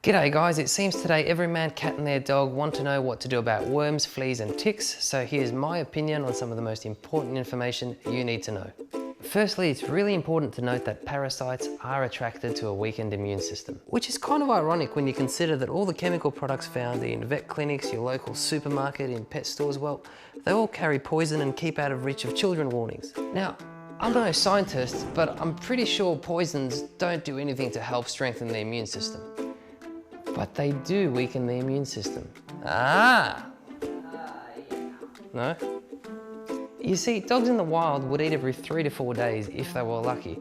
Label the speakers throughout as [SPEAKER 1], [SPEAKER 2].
[SPEAKER 1] G'day guys, it seems today every man, cat and their dog want to know what to do about worms, fleas and ticks, so here's my opinion on some of the most important information you need to know. Firstly, it's really important to note that parasites are attracted to a weakened immune system, which is kind of ironic when you consider that all the chemical products found in vet clinics, your local supermarket, in pet stores, well, they all carry poison and keep out of reach of children warnings. Now, I'm no scientist, but I'm pretty sure poisons don't do anything to help strengthen the immune system. But they do weaken the immune system. Yeah. No? You see, dogs in the wild would eat every 3 to 4 days if they were lucky,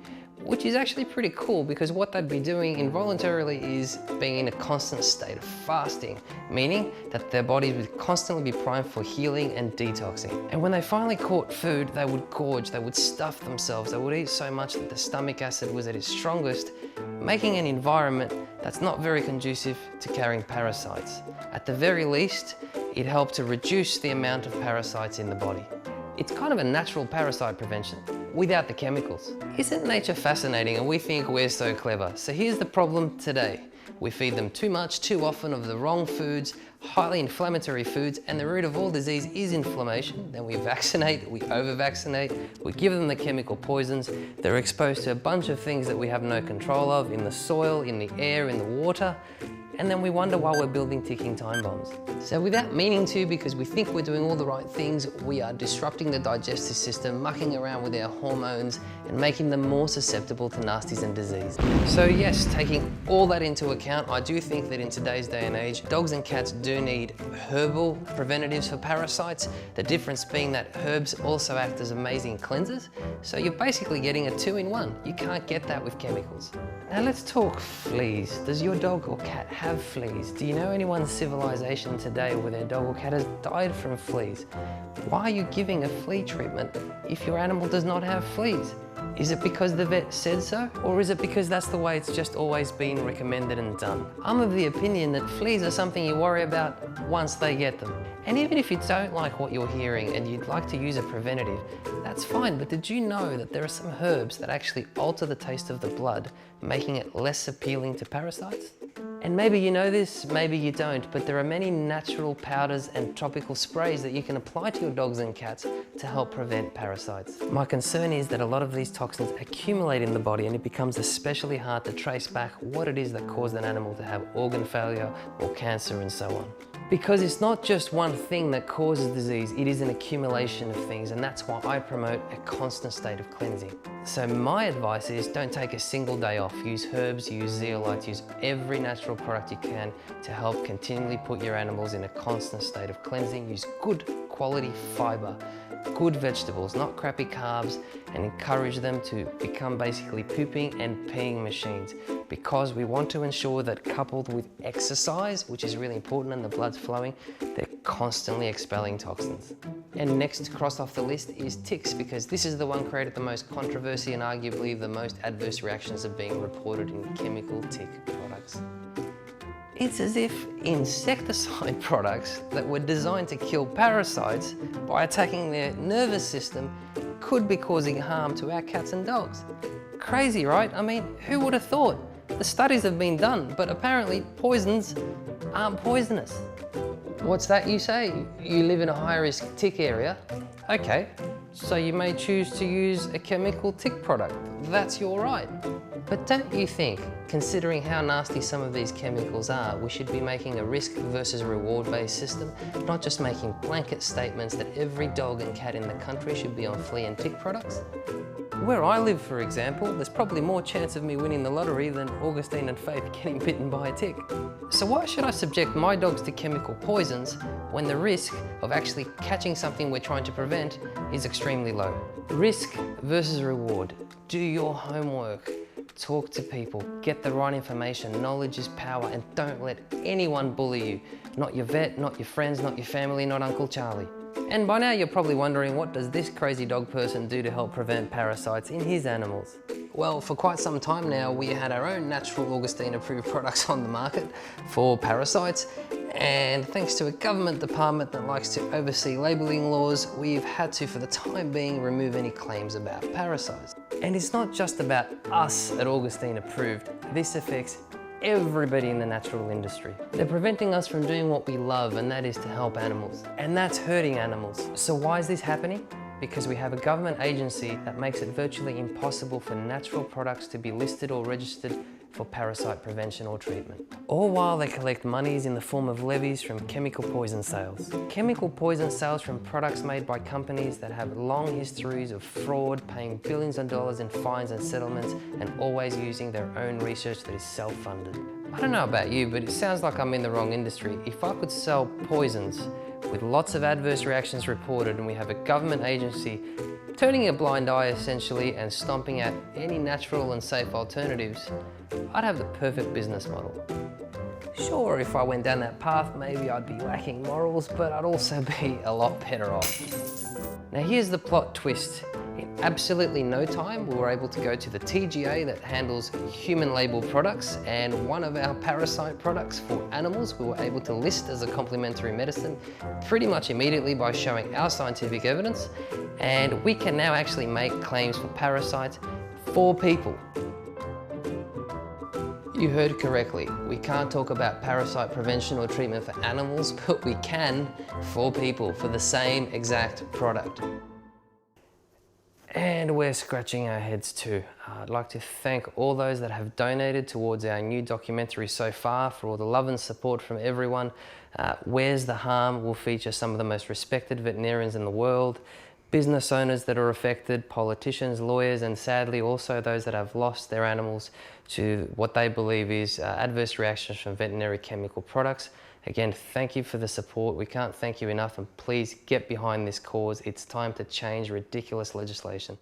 [SPEAKER 1] which is actually pretty cool because what they'd be doing involuntarily is being in a constant state of fasting, meaning that their bodies would constantly be primed for healing and detoxing. And when they finally caught food, they would gorge, they would stuff themselves, they would eat so much that the stomach acid was at its strongest, making an environment that's not very conducive to carrying parasites. At the very least, it helped to reduce the amount of parasites in the body. It's kind of a natural parasite prevention, without the chemicals. Isn't nature fascinating and we think we're so clever? So here's the problem today. We feed them too much, too often of the wrong foods, highly inflammatory foods, and the root of all disease is inflammation. Then we vaccinate, we over-vaccinate, we give them the chemical poisons. They're exposed to a bunch of things that we have no control of in the soil, in the air, in the water. And then we wonder why we're building ticking time bombs. So without meaning to, because we think we're doing all the right things, we are disrupting the digestive system, mucking around with our hormones and making them more susceptible to nasties and disease. So yes, taking all that into account, I do think that in today's day and age, dogs and cats do need herbal preventatives for parasites. The difference being that herbs also act as amazing cleansers. So you're basically getting a 2-in-1. You can't get that with chemicals. Now let's talk fleas. Does your dog or cat have fleas? Do you know anyone in civilization today where their dog or cat has died from fleas? Why are you giving a flea treatment if your animal does not have fleas? Is it because the vet said so? Or is it because that's the way it's just always been recommended and done? I'm of the opinion that fleas are something you worry about once they get them. And even if you don't like what you're hearing and you'd like to use a preventative, that's fine, but did you know that there are some herbs that actually alter the taste of the blood, making it less appealing to parasites? And maybe you know this, maybe you don't, but there are many natural powders and topical sprays that you can apply to your dogs and cats to help prevent parasites. My concern is that a lot of these toxins accumulate in the body and it becomes especially hard to trace back what it is that caused an animal to have organ failure or cancer and so on. Because it's not just one thing that causes disease, it is an accumulation of things, and that's why I promote a constant state of cleansing. So my advice is don't take a single day off. Use herbs, use zeolites, use every natural product you can to help continually put your animals in a constant state of cleansing. Use good quality fiber, good vegetables, not crappy carbs, and encourage them to become basically pooping and peeing machines, because we want to ensure that coupled with exercise, which is really important and the blood's flowing, they're constantly expelling toxins. And next crossed off the list is ticks, because this is the one created the most controversy and arguably the most adverse reactions are being reported in chemical tick products. It's as if insecticide products that were designed to kill parasites by attacking their nervous system could be causing harm to our cats and dogs. Crazy, right? I mean, who would have thought? The studies have been done, but apparently poisons aren't poisonous. What's that you say? You live in a high-risk tick area? Okay, so you may choose to use a chemical tick product. That's your right. But don't you think, considering how nasty some of these chemicals are, we should be making a risk versus reward-based system, not just making blanket statements that every dog and cat in the country should be on flea and tick products? Where I live, for example, there's probably more chance of me winning the lottery than Augustine and Faith getting bitten by a tick. So why should I subject my dogs to chemical poisons when the risk of actually catching something we're trying to prevent is extremely low? Risk versus reward. Do your homework. Talk to people, get the right information. Knowledge is power, and don't let anyone bully you. Not your vet, not your friends, not your family, not Uncle Charlie. And by now you're probably wondering, what does this crazy dog person do to help prevent parasites in his animals? Well, for quite some time now, we had our own natural Augustine approved products on the market for parasites. And thanks to a government department that likes to oversee labelling laws, we've had to, for the time being, remove any claims about parasites. And it's not just about us at Augustine Approved. This affects everybody in the natural industry. They're preventing us from doing what we love, and that is to help animals. And that's hurting animals. So why is this happening? Because we have a government agency that makes it virtually impossible for natural products to be listed or registered for parasite prevention or treatment. All while they collect monies in the form of levies from chemical poison sales. Chemical poison sales from products made by companies that have long histories of fraud, paying billions of dollars in fines and settlements, and always using their own research that is self-funded. I don't know about you, but it sounds like I'm in the wrong industry. If I could sell poisons with lots of adverse reactions reported, and we have a government agency turning a blind eye essentially and stomping at any natural and safe alternatives, I'd have the perfect business model. Sure, if I went down that path, maybe I'd be lacking morals, but I'd also be a lot better off. Now here's the plot twist. In absolutely no time, we were able to go to the TGA that handles human label products, and one of our parasite products for animals we were able to list as a complementary medicine pretty much immediately by showing our scientific evidence, and we can now actually make claims for parasites for people. You heard correctly. We can't talk about parasite prevention or treatment for animals, but we can for people for the same exact product. And we're scratching our heads too. I'd like to thank all those that have donated towards our new documentary so far, for all the love and support from everyone. Where's the Harm will feature some of the most respected veterinarians in the world, business owners that are affected, politicians, lawyers, and sadly also those that have lost their animals to what they believe is adverse reactions from veterinary chemical products. Again, thank you for the support. We can't thank you enough, and please get behind this cause. It's time to change ridiculous legislation.